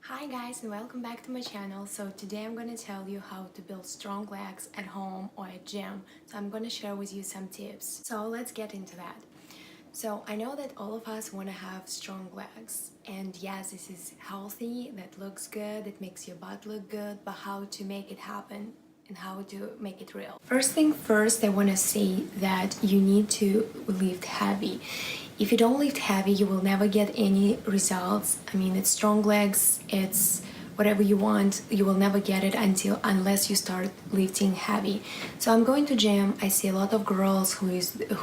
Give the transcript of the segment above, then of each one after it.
Hi guys and welcome back to my channel. So today I'm gonna tell you how to build strong legs at home or at gym. So I'm gonna share with you some tips. So let's get into that. So I know that all of us want to have strong legs, and yes, this is healthy, that looks good, it makes your butt look good, but how to make it happen and how to make it real. First thing first, I want to say that you need to lift heavy. If you don't lift heavy, you will never get any results. I mean, it's strong legs, it's whatever you want, you will never get it unless you start lifting heavy. So I'm going to gym, I see a lot of girls who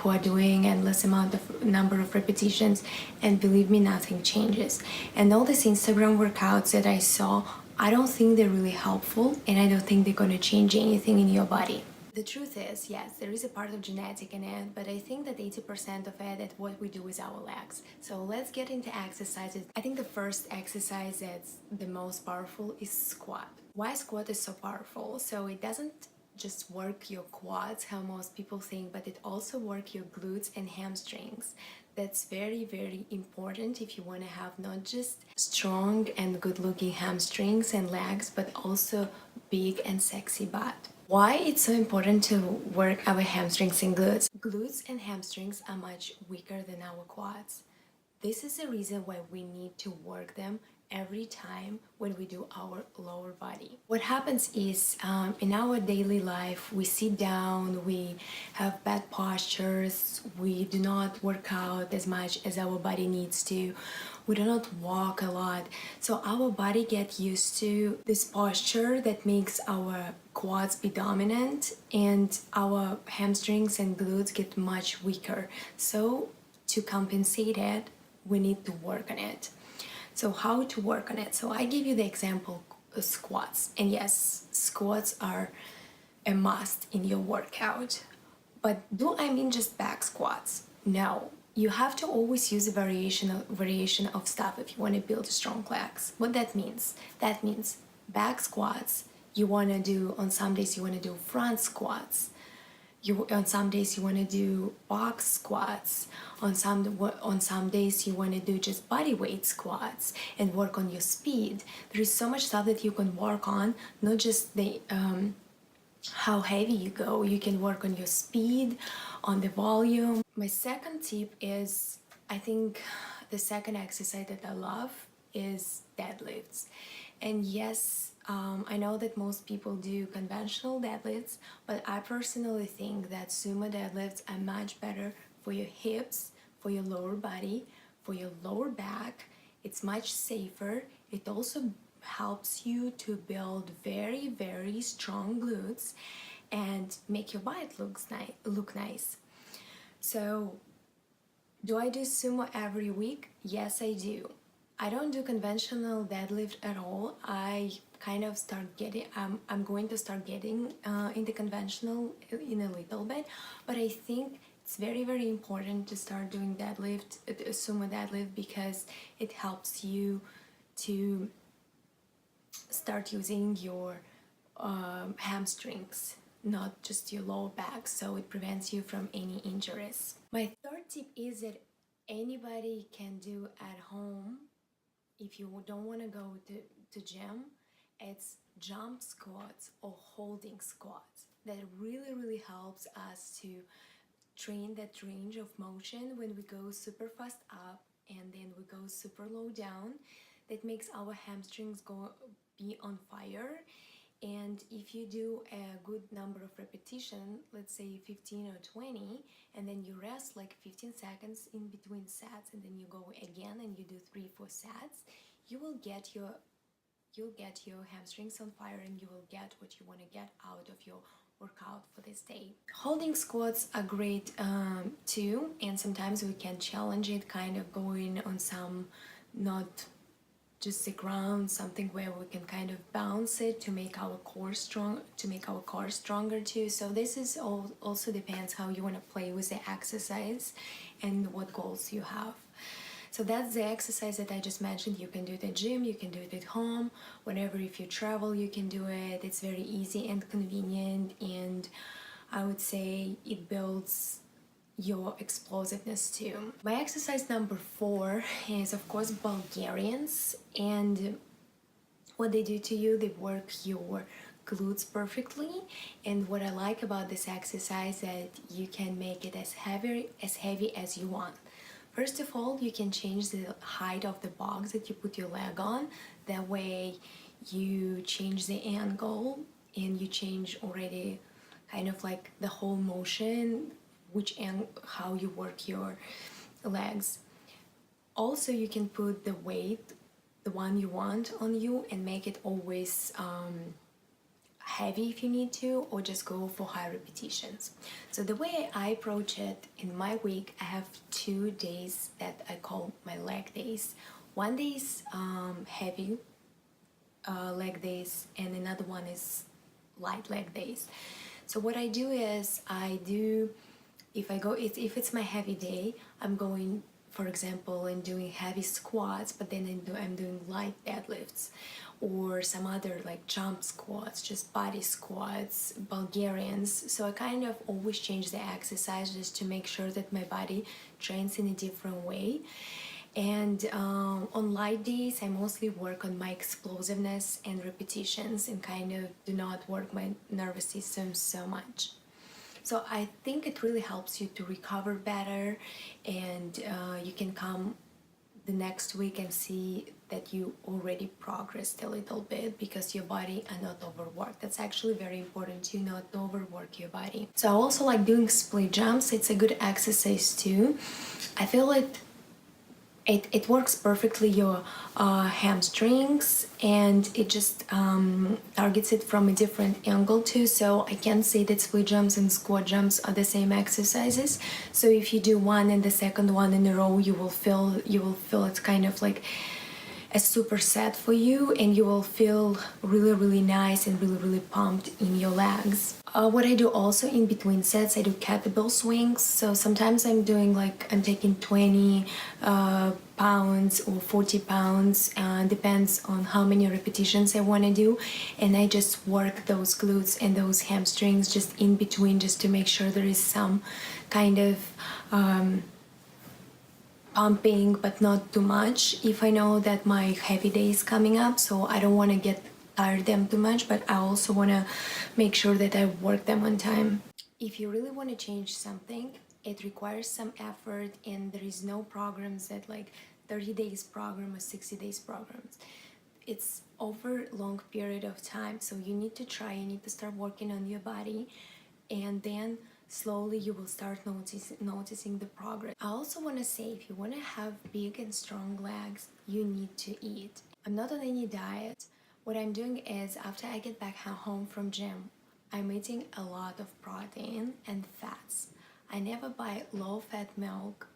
are doing endless number of repetitions, and believe me, nothing changes. And all these Instagram workouts that I saw, I don't think they're really helpful, and I don't think they're going to change anything in your body. The truth is, yes, there is a part of genetic in it, but I think that 80% of it is what we do with our legs. So let's get into exercises. I think the first exercise that's the most powerful is squat. Why squat is so powerful? So it doesn't just work your quads, how most people think, but it also works your glutes and hamstrings. That's very, very important if you want to have not just strong and good looking hamstrings and legs, but also big and sexy butt. Why it's so important to work our hamstrings and glutes? Glutes and hamstrings are much weaker than our quads. This is the reason why we need to work them every time when we do our lower body. What happens is in our daily life, we sit down, we have bad postures, we do not work out as much as our body needs to, we do not walk a lot. So our body gets used to this posture that makes our quads be dominant and our hamstrings and glutes get much weaker. So to compensate it, we need to work on it. So how to work on it? So I give you the example of squats, and yes, squats are a must in your workout. But do I mean just back squats? No. You have to always use a variation of stuff if you want to build strong legs. What that means? That means back squats. You want to do on some days you want to do front squats. On some days you want to do box squats. On some days you want to do just body weight squats and work on your speed. There is so much stuff that you can work on, not just the how heavy you go. You can work on your speed, on the volume. My second tip is, I think the second exercise that I love is deadlifts. And yes, I know that most people do conventional deadlifts, but I personally think that sumo deadlifts are much better for your hips, for your lower body, for your lower back. It's much safer. It also helps you to build very, very strong glutes and make your butt look nice. So, do I do sumo every week? Yes, I do. I don't do conventional deadlift at all. I kind of start getting, I'm going to start getting into conventional in a little bit, but I think it's very, very important to start doing deadlift, sumo deadlift, because it helps you to start using your hamstrings, not just your lower back, so it prevents you from any injuries. My third tip is that anybody can do at home if you don't want to go to gym. It's jump squats or holding squats. That really, really helps us to train that range of motion when we go super fast up and then we go super low down. That makes our hamstrings be on fire. And if you do a good number of repetition, let's say 15 or 20, and then you rest like 15 seconds in between sets, and then you go again and you do 3-4 sets, you'll get your hamstrings on fire, and you will get what you want to get out of your workout for this day. Holding squats are great too, and sometimes we can challenge it, kind of going on some not just the ground, something where we can kind of bounce it to make our core stronger too. So this is also depends how you want to play with the exercise and what goals you have. So that's the exercise that I just mentioned. You can do it at gym, you can do it at home, whenever. If you travel, you can do it. It's very easy and convenient, and I would say it builds your explosiveness too. My exercise number 4 is of course Bulgarians, and what they do to you, they work your glutes perfectly. And what I like about this exercise that you can make it as heavy as you want. First of all, you can change the height of the box that you put your leg on. That way you change the angle and you change already kind of like the whole motion, how you work your legs. Also, you can put the weight, the one you want on you, and make it always heavy if you need to, or just go for high repetitions. So the way I approach it in my week, I have 2 days that I call my leg days. One day is heavy leg days, and another one is light leg days. So what I do is if it's my heavy day, I'm going, for example, and doing heavy squats, but then I'm doing light deadlifts, or some other like jump squats, just body squats, Bulgarians. So I kind of always change the exercise just to make sure that my body trains in a different way. And on light days, I mostly work on my explosiveness and repetitions, and kind of do not work my nervous system so much. So I think it really helps you to recover better, and you can come the next week and see that you already progressed a little bit because your body are not overworked. That's actually very important to not overwork your body. So I also like doing split jumps. It's a good exercise too. I feel it works perfectly your hamstrings, and it just targets it from a different angle too. So I can say that split jumps and squat jumps are the same exercises. So if you do one and the second one in a row, you will feel it's kind of like a superset for you, and you will feel really nice and really pumped in your legs. What I do also in between sets, I do kettlebell swings. So sometimes I'm taking 20 pounds or 40 pounds, depends on how many repetitions I want to do, and I just work those glutes and those hamstrings just in between, just to make sure there is some kind of pumping, but not too much, if I know that my heavy day is coming up. So I don't want to get tired them too much, but I also want to make sure that I work them on time. If you really want to change something, it requires some effort, and there is no programs that like 30 days program or 60 days programs. It's over long period of time, so you need to start working on your body, and then slowly you will start noticing the progress. I also want to say, if you want to have big and strong legs, you need to eat. I'm not on any diet. What I'm doing is, after I get back home from gym, I'm eating a lot of protein and fats. I never buy low-fat milk.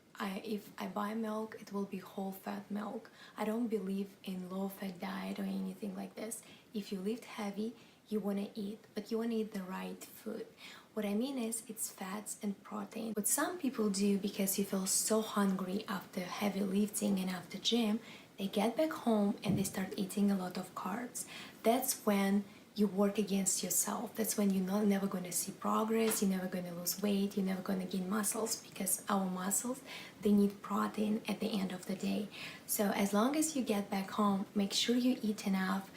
If I buy milk, it will be whole-fat milk. I don't believe in low-fat diet or anything like this. If you lift heavy, you want to eat, but you want to eat the right food. What I mean is, it's fats and protein. What some people do, because you feel so hungry after heavy lifting and after gym, they get back home and they start eating a lot of carbs. That's when you work against yourself. That's when you're never going to see progress, you're never going to lose weight, you're never going to gain muscles, because our muscles, they need protein at the end of the day. So as long as you get back home, make sure you eat enough,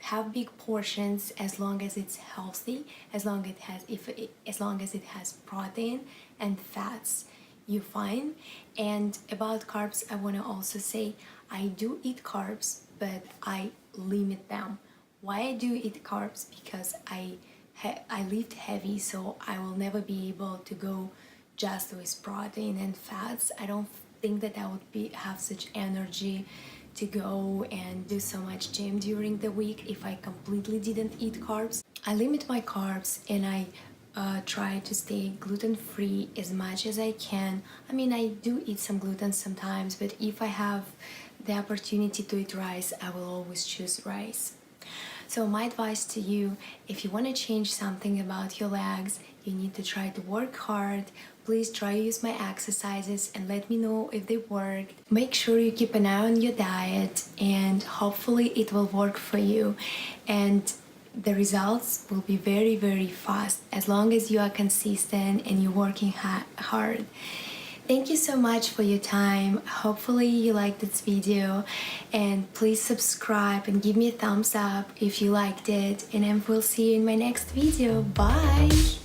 have big portions, as long as it's healthy, as long as it has protein and fats, you're fine. And about carbs, I want to also say, I do eat carbs, but I limit them. Why I do eat carbs? Because I lift heavy, so I will never be able to go just with protein and fats. I don't think that I would have such energy to go and do so much gym during the week if I completely didn't eat carbs. I limit my carbs, and I try to stay gluten-free as much as I can. I mean, I do eat some gluten sometimes, but if I have the opportunity to eat rice, I will always choose rice. So my advice to you, if you want to change something about your legs, you need to try to work hard. Please try to use my exercises and let me know if they worked. Make sure you keep an eye on your diet, and hopefully it will work for you. And the results will be very fast, as long as you are consistent and you're working hard. Thank you so much for your time. Hopefully you liked this video, and please subscribe and give me a thumbs up if you liked it, and I will see you in my next video. Bye!